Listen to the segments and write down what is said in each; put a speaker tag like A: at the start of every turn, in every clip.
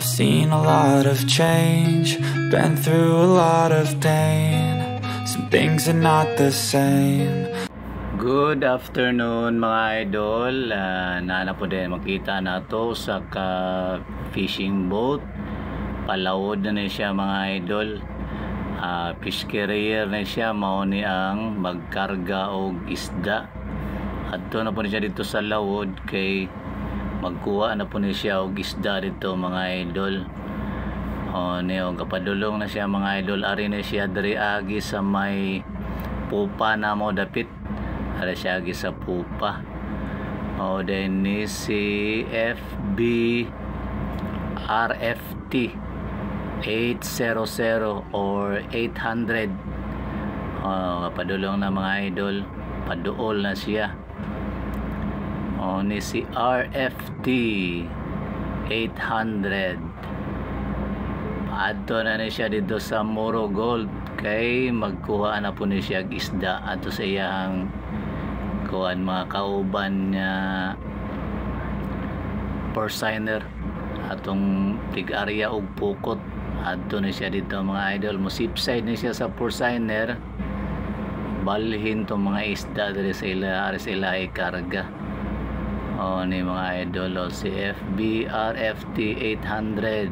A: Seen a lot of change, been through a lot of pain. Some things are not the same.
B: Good afternoon mga idol. Nana po din makita na to sa fishing boat. Palawod na siya mga idol. Fish carrier na siya, mao ni ang magkarga og isda. Adto na po siya dito sa lawod kay magkuha na po siya og isda dito mga idol. Niyo kapadulong na siya mga idol. Ari na siya diri agi sa may pupa na mo dapit. Ari siya agi sa pupa. Then ni si FB RFT 800 or 800. Kapadulong na mga idol, paduol na siya. Ni si RFT 800 adto na siya dito sa Moro Gold kay magkuha na po ni siya isda ato sa iyang kuan mga kauban niya porciner atong tig-area og pukot. Adto na siya dito mga idol, mo sipside ni siya sa porciner, balhin tong mga isda diri sa ila ikarga. Ni mga idol, si FB RFT 800.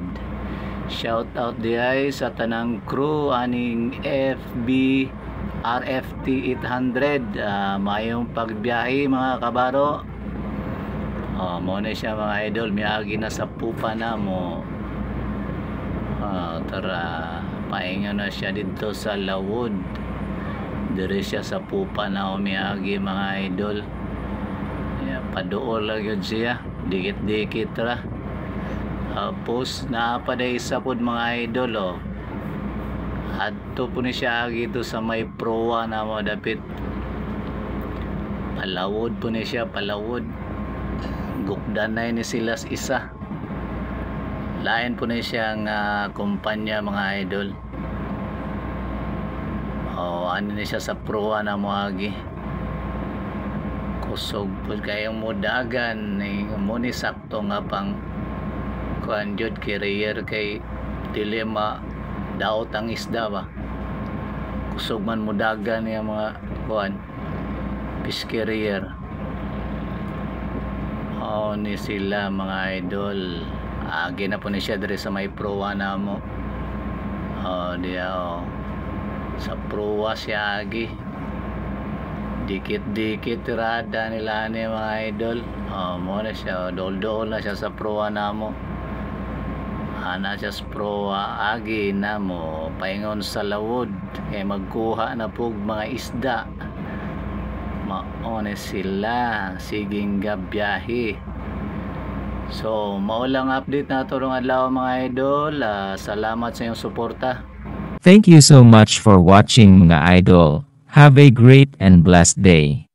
B: Shout out diay sa tanang crew aning FB RFT 800. Mayong pagbiyahe mga kabaro. Mo na siya mga idol, miagi na sa pupa na mo. Tara, painga na siya dito sa lawod. Dire siya sa pupa na umiagi mga idol. Paduol lang yun siya, dikit-dikit ra. Tapos naapaday sa pod mga idol. Adto po ni siya agi ito sa may proa na mo dapit. Palawod po ni siya, palawod. Gukdanay ni silas isa. Lain po ni siya nga kumpanya mga idol. Ano ni siya sa proa na mo agi. Kusog po kayong mudagan mo ni sakto nga pang kuan jud carrier kay dilema daot ang isda ba. Kusog man mudagan niya mga kuan fish carrier. Ni sila mga idol. Agi na po ni siya diri sa may proa na mo. Sa proa siya agi. Dikit-dikit rada nila ni mga idol. Mo na siya, dol-dol na siya sa proa na mo. Ana siya sa proa, agi na mo paingon sa lawod kay magkuha na pug mga isda. Maone sila siging gabiyahe. So mao lang update na turong adlaw mga idol. Salamat sa iyong suporta.
C: Thank you so much for watching mga idol. Have a great and blessed day.